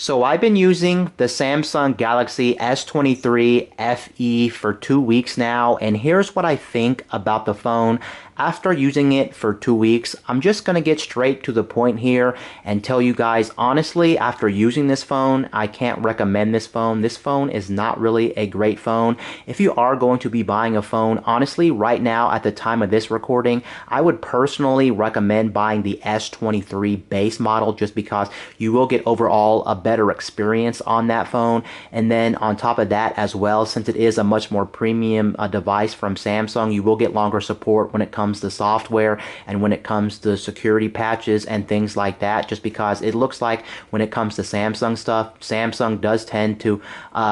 So I've been using the Samsung Galaxy S23 FE for 2 weeks now, and here's what I think about the phone. After using it for 2 weeks, I'm just going to get straight to the point here and tell you guys honestly, after using this phone, I can't recommend this phone. This phone is not really a great phone. If you are going to be buying a phone, honestly, right now at the time of this recording, I would personally recommend buying the S23 base model just because you will get overall a better experience on that phone. And then on top of that as well, since it is a much more premium device from Samsung, you will get longer support when it comes to software and when it comes to security patches and things like that, just because it looks like when it comes to Samsung stuff, Samsung does tend to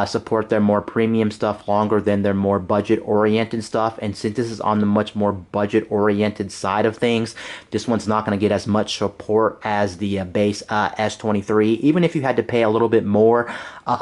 support their more premium stuff longer than their more budget oriented stuff. And since this is on the much more budget oriented side of things, this one's not going to get as much support as the base S23. Even if you had to pay a little bit more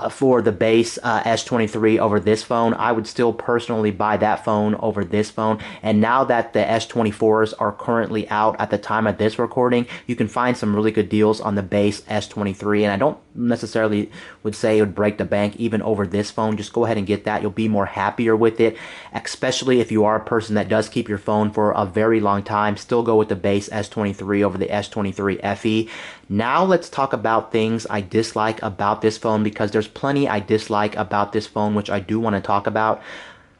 for the base S23 over this phone, I would still personally buy that phone over this phone. And now that the S24s are currently out at the time of this recording, you can find some really good deals on the base S23, and I don't necessarily would say it would break the bank even over this phone. Just go ahead and get that. You'll be more happier with it, especially if you are a person that does keep your phone for a very long time. Still go with the base S23 over the S23 FE. Now let's talk about things I dislike about this phone, because there's plenty I dislike about this phone, which I do want to talk about.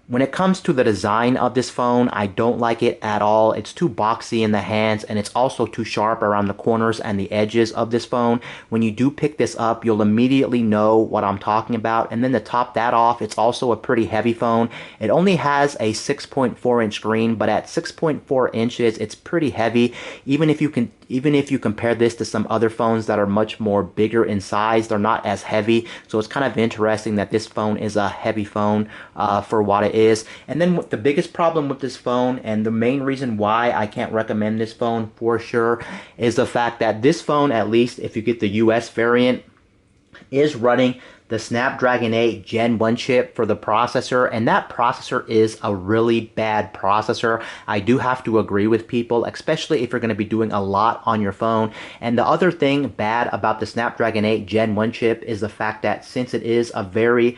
When it comes to the design of this phone, I don't like it at all. It's too boxy in the hands, and it's also too sharp around the corners and the edges of this phone. When you do pick this up, you'll immediately know what I'm talking about. And then to top that off, it's also a pretty heavy phone. It only has a 6.4-inch screen, but at 6.4 inches, it's pretty heavy. Even if you compare this to some other phones that are much more bigger in size, they're not as heavy. So it's kind of interesting that this phone is a heavy phone for what it is. And then the biggest problem with this phone, and the main reason why I can't recommend this phone for sure, is the fact that this phone, at least if you get the US variant, is running the Snapdragon 8 Gen 1 chip for the processor, and that processor is a really bad processor. I do have to agree with people, especially if you're going to be doing a lot on your phone. And the other thing bad about the Snapdragon 8 Gen 1 chip is the fact that since it is a very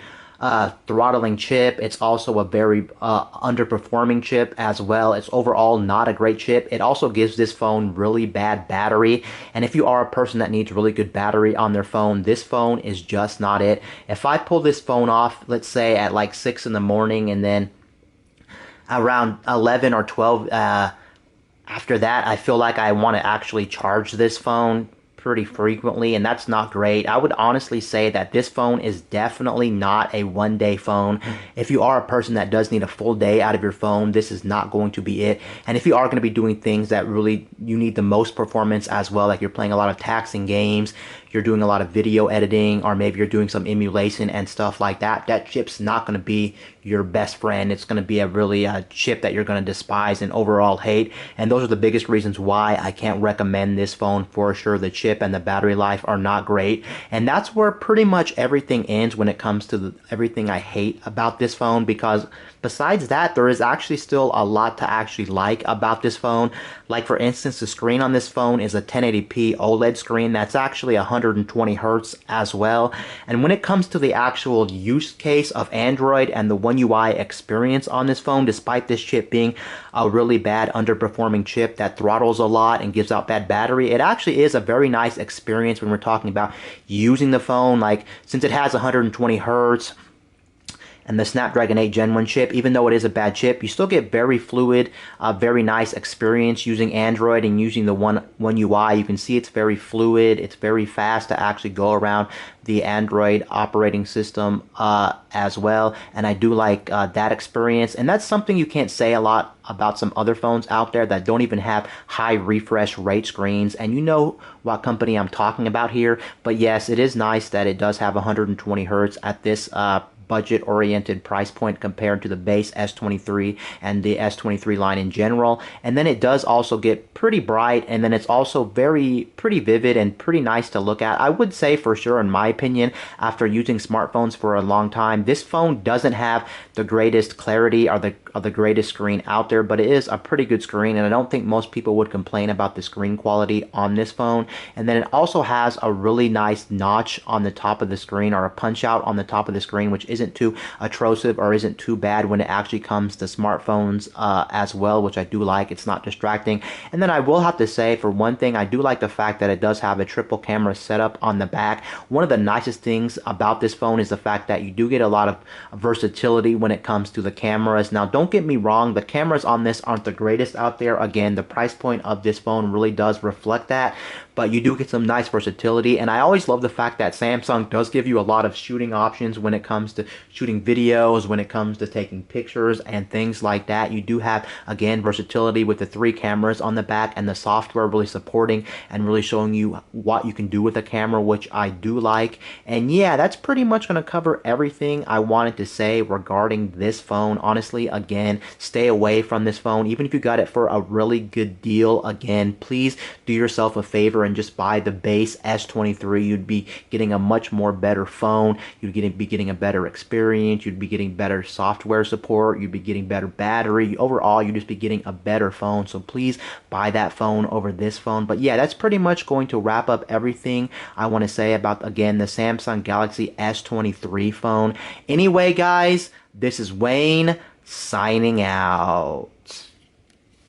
throttling chip, it's also a very underperforming chip as well. It's overall not a great chip. It also gives this phone really bad battery, and if you are a person that needs really good battery on their phone, this phone is just not it. If I pull this phone off, let's say at like 6 in the morning, and then around 11 or 12 after that, I feel like I want to actually charge this phone pretty frequently, and that's not great. I would honestly say that this phone is definitely not a one-day phone. If you are a person that does need a full day out of your phone, this is not going to be it. And if you are going to be doing things that really you need the most performance as well, like you're playing a lot of taxing games, you're doing a lot of video editing, or maybe you're doing some emulation and stuff like that, that chip's not going to be your best friend. It's going to be a really chip that you're going to despise and overall hate. And those are the biggest reasons why I can't recommend this phone for sure. The chip and the battery life are not great. And that's where pretty much everything ends when it comes to everything I hate about this phone, because besides that, there is actually still a lot to actually like about this phone. Like for instance, the screen on this phone is a 1080p OLED screen that's actually 120 Hertz as well. And when it comes to the actual use case of Android and the One UI experience on this phone, despite this chip being a really bad underperforming chip that throttles a lot and gives out bad battery, it actually is a very nice experience when we're talking about using the phone. Like, since it has 120 Hertz and the Snapdragon 8 Gen 1 chip, even though it is a bad chip, you still get very fluid, very nice experience using Android and using the One UI. You can see it's very fluid, it's very fast to actually go around the Android operating system as well, and I do like that experience. And that's something you can't say a lot about some other phones out there that don't even have high refresh rate screens, and you know what company I'm talking about here. But yes, it is nice that it does have 120 Hertz at this budget-oriented price point compared to the base S23 and the S23 line in general. And then it does also get pretty bright, and then it's also pretty vivid and pretty nice to look at. I would say for sure, in my opinion, after using smartphones for a long time, this phone doesn't have the greatest clarity or the greatest screen out there, but it is a pretty good screen, and I don't think most people would complain about the screen quality on this phone. And then it also has a really nice notch on the top of the screen, or a punch out on the top of the screen, which isn't too atrocive or isn't too bad when it actually comes to smartphones as well, which I do like. It's not distracting. And then I will have to say, for one thing, I do like the fact that it does have a triple camera setup on the back. One of the nicest things about this phone is the fact that you do get a lot of versatility when it comes to the cameras. Now, don't get me wrong, the cameras on this aren't the greatest out there. Again, the price point of this phone really does reflect that, but you do get some nice versatility. And I always love the fact that Samsung does give you a lot of shooting options when it comes to shooting videos, when it comes to taking pictures and things like that. You do have, again, versatility with the 3 cameras on the back, and the software really supporting and really showing you what you can do with a camera, which I do like. And yeah, that's pretty much going to cover everything I wanted to say regarding this phone. Honestly, again, stay away from this phone. Even if you got it for a really good deal, again, please do yourself a favor and just buy the base S23. You'd be getting a much more better phone. You'd be getting a better experience. You'd be getting better software support. You'd be getting better battery. Overall, you'd just be getting a better phone. So please buy that phone over this phone. But yeah, that's pretty much going to wrap up everything I want to say about, again, the Samsung Galaxy S23 phone. Anyway, guys, this is Wayne signing out.